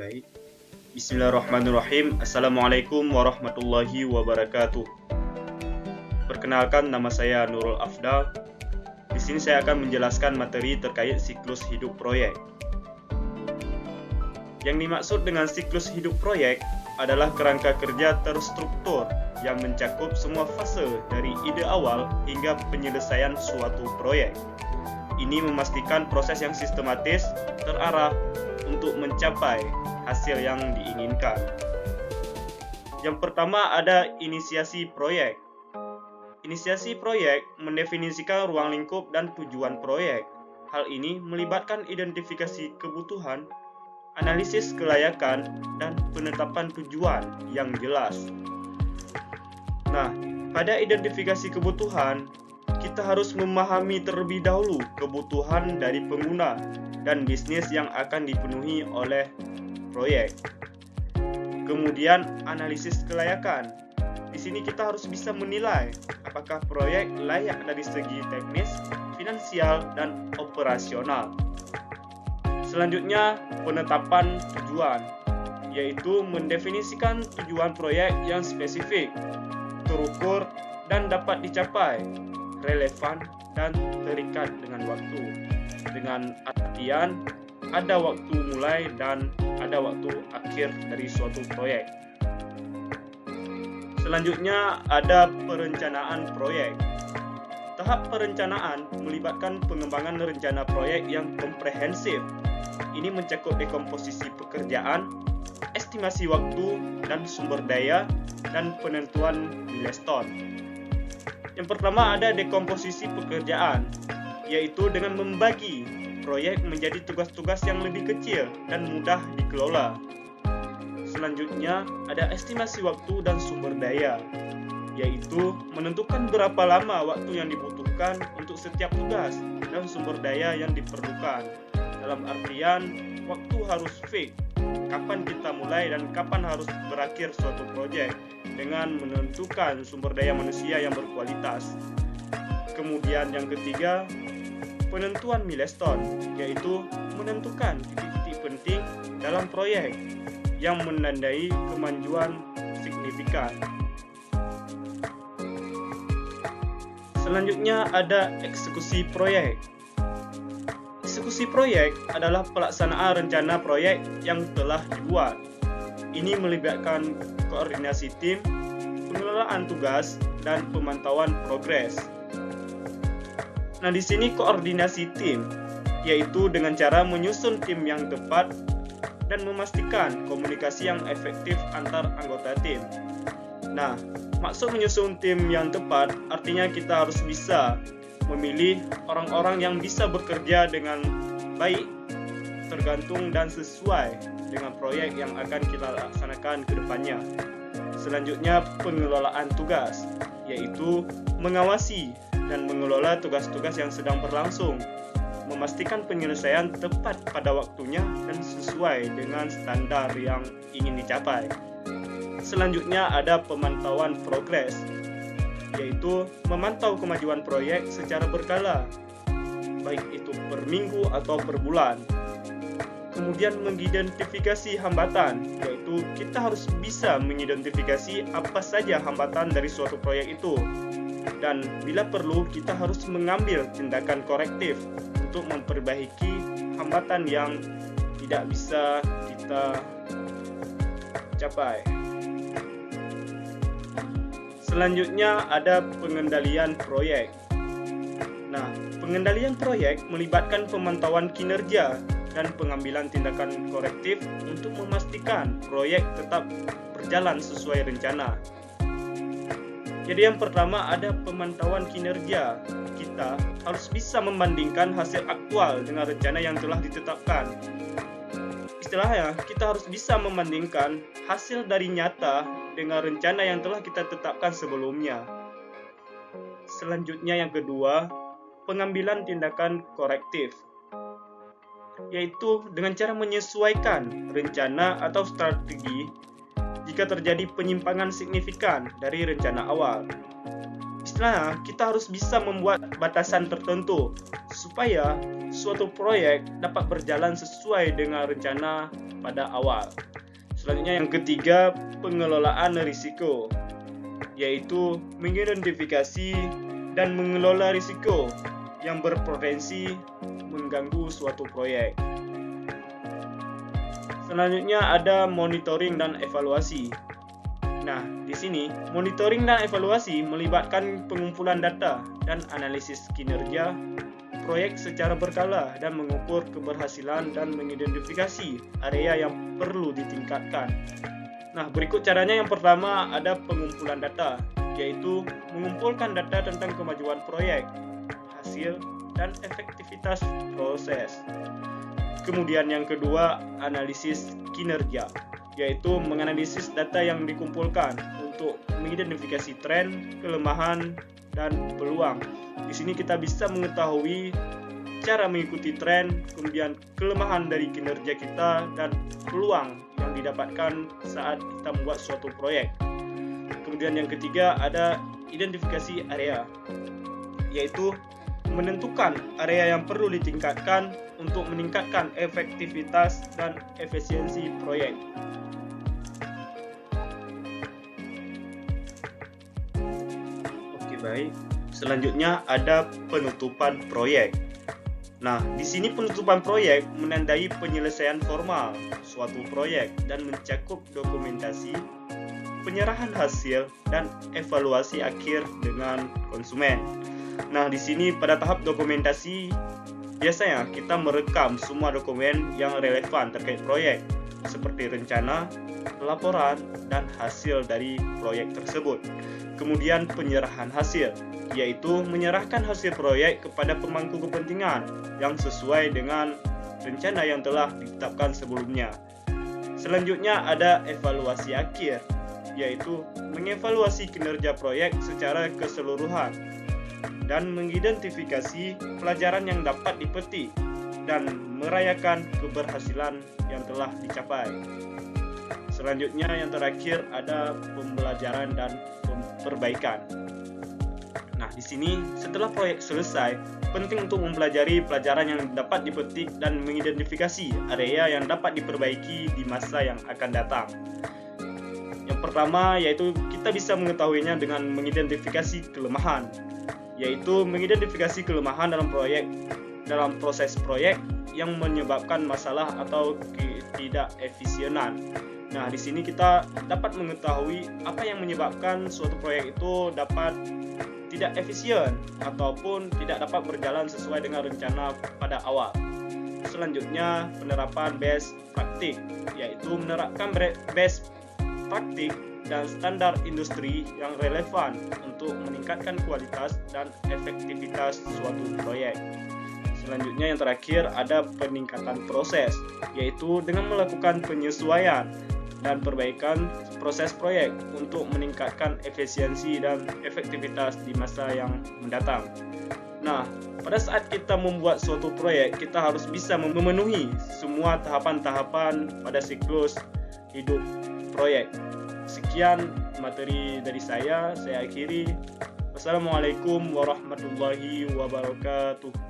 baik. Bismillahirrahmanirrahim. Assalamualaikum warahmatullahi wabarakatuh. Perkenalkan, nama saya Nurul Afdal. Di sini saya akan menjelaskan materi terkait siklus hidup proyek. Yang dimaksud dengan siklus hidup proyek adalah kerangka kerja terstruktur yang mencakup semua fase dari ide awal hingga penyelesaian suatu proyek. Ini memastikan proses yang sistematis, terarah untuk mencapai hasil yang diinginkan. Yang pertama ada inisiasi proyek. Inisiasi proyek mendefinisikan ruang lingkup dan tujuan proyek. Hal ini melibatkan identifikasi kebutuhan, analisis kelayakan, dan penetapan tujuan yang jelas. Nah, pada identifikasi kebutuhan, kita harus memahami terlebih dahulu kebutuhan dari pengguna dan bisnis yang akan dipenuhi oleh proyek. Kemudian analisis kelayakan. Di sini kita harus bisa menilai apakah proyek layak dari segi teknis, finansial, dan operasional. Selanjutnya, penetapan tujuan, yaitu mendefinisikan tujuan proyek yang spesifik, terukur, dan dapat dicapai, relevan, dan terikat dengan waktu. Dengan artian, ada waktu mulai dan ada waktu akhir dari suatu proyek. Selanjutnya ada perencanaan proyek. Tahap perencanaan melibatkan pengembangan rencana proyek yang komprehensif. Ini mencakup dekomposisi pekerjaan, estimasi waktu dan sumber daya, dan penentuan milestone. Yang pertama ada dekomposisi pekerjaan, yaitu dengan membagi proyek menjadi tugas-tugas yang lebih kecil dan mudah dikelola. Selanjutnya ada estimasi waktu dan sumber daya, yaitu menentukan berapa lama waktu yang dibutuhkan untuk setiap tugas dan sumber daya yang diperlukan. Dalam artian, waktu harus fix, kapan kita mulai dan kapan harus berakhir suatu proyek, dengan menentukan sumber daya manusia yang berkualitas. Kemudian yang ketiga, penentuan milestone, yaitu menentukan titik-titik penting dalam proyek yang menandai kemajuan signifikan. Selanjutnya ada eksekusi proyek. Eksekusi proyek adalah pelaksanaan rencana proyek yang telah dibuat. Ini melibatkan koordinasi tim, pengelolaan tugas, dan pemantauan progres. Nah, di sini koordinasi tim, yaitu dengan cara menyusun tim yang tepat dan memastikan komunikasi yang efektif antar anggota tim. Nah, maksud menyusun tim yang tepat artinya kita harus bisa memilih orang-orang yang bisa bekerja dengan baik, tergantung dan sesuai dengan proyek yang akan kita laksanakan ke depannya. Selanjutnya, pengelolaan tugas, yaitu mengawasi dan mengelola tugas-tugas yang sedang berlangsung, memastikan penyelesaian tepat pada waktunya dan sesuai dengan standar yang ingin dicapai. Selanjutnya ada pemantauan progres, yaitu memantau kemajuan proyek secara berkala, baik itu per minggu atau per bulan. Kemudian mengidentifikasi hambatan, yaitu kita harus bisa mengidentifikasi apa saja hambatan dari suatu proyek itu. Dan bila perlu, kita harus mengambil tindakan korektif untuk memperbaiki hambatan yang tidak bisa kita capai. Selanjutnya ada pengendalian proyek. Nah, pengendalian proyek melibatkan pemantauan kinerja dan pengambilan tindakan korektif untuk memastikan proyek tetap berjalan sesuai rencana. Jadi yang pertama ada pemantauan kinerja. Kita harus bisa membandingkan hasil aktual dengan rencana yang telah ditetapkan. Istilahnya, kita harus bisa membandingkan hasil dari nyata dengan rencana yang telah kita tetapkan sebelumnya. Selanjutnya yang kedua, pengambilan tindakan korektif, yaitu dengan cara menyesuaikan rencana atau strategi jika terjadi penyimpangan signifikan dari rencana awal. Nah, kita harus bisa membuat batasan tertentu supaya suatu proyek dapat berjalan sesuai dengan rencana pada awal. Selanjutnya yang ketiga, pengelolaan risiko, yaitu mengidentifikasi dan mengelola risiko yang berpotensi mengganggu suatu proyek. Selanjutnya ada monitoring dan evaluasi. Nah, di sini monitoring dan evaluasi melibatkan pengumpulan data dan analisis kinerja proyek secara berkala dan mengukur keberhasilan dan mengidentifikasi area yang perlu ditingkatkan. Nah, berikut caranya. Yang pertama ada pengumpulan data, yaitu mengumpulkan data tentang kemajuan proyek, hasil, dan efektivitas proses. Kemudian yang kedua, analisis kinerja, yaitu menganalisis data yang dikumpulkan untuk mengidentifikasi tren, kelemahan, dan peluang. Di sini kita bisa mengetahui cara mengikuti tren, kemudian kelemahan dari kinerja kita, dan peluang yang didapatkan saat kita membuat suatu proyek. Kemudian yang ketiga ada identifikasi area, yaitu menentukan area yang perlu ditingkatkan untuk meningkatkan efektivitas dan efisiensi proyek. Oke, baik. Selanjutnya ada penutupan proyek. Nah, di sini penutupan proyek menandai penyelesaian formal suatu proyek dan mencakup dokumentasi, penyerahan hasil, dan evaluasi akhir dengan konsumen. Nah, di sini pada tahap dokumentasi, biasanya kita merekam semua dokumen yang relevan terkait proyek, seperti rencana, laporan, dan hasil dari proyek tersebut. Kemudian penyerahan hasil, yaitu menyerahkan hasil proyek kepada pemangku kepentingan yang sesuai dengan rencana yang telah ditetapkan sebelumnya. Selanjutnya ada evaluasi akhir, yaitu mengevaluasi kinerja proyek secara keseluruhan dan mengidentifikasi pelajaran yang dapat dipetik dan merayakan keberhasilan yang telah dicapai. Selanjutnya yang terakhir ada pembelajaran dan perbaikan. Nah, di sini setelah proyek selesai, penting untuk mempelajari pelajaran yang dapat dipetik dan mengidentifikasi area yang dapat diperbaiki di masa yang akan datang. Yang pertama yaitu kita bisa mengetahuinya dengan mengidentifikasi kelemahan, yaitu mengidentifikasi kelemahan dalam proses proyek yang menyebabkan masalah atau ketidakefisienan. Nah, di sini kita dapat mengetahui apa yang menyebabkan suatu proyek itu dapat tidak efisien ataupun tidak dapat berjalan sesuai dengan rencana pada awal. Selanjutnya, penerapan best praktik, yaitu menerapkan best praktik dan standar industri yang relevan untuk meningkatkan kualitas dan efektivitas suatu proyek. Selanjutnya yang terakhir ada peningkatan proses, yaitu dengan melakukan penyesuaian dan perbaikan proses proyek untuk meningkatkan efisiensi dan efektivitas di masa yang mendatang. Nah, pada saat kita membuat suatu proyek, kita harus bisa memenuhi semua tahapan-tahapan pada siklus hidup proyek. Sekian materi dari saya akhiri. Wassalamualaikum warahmatullahi wabarakatuh.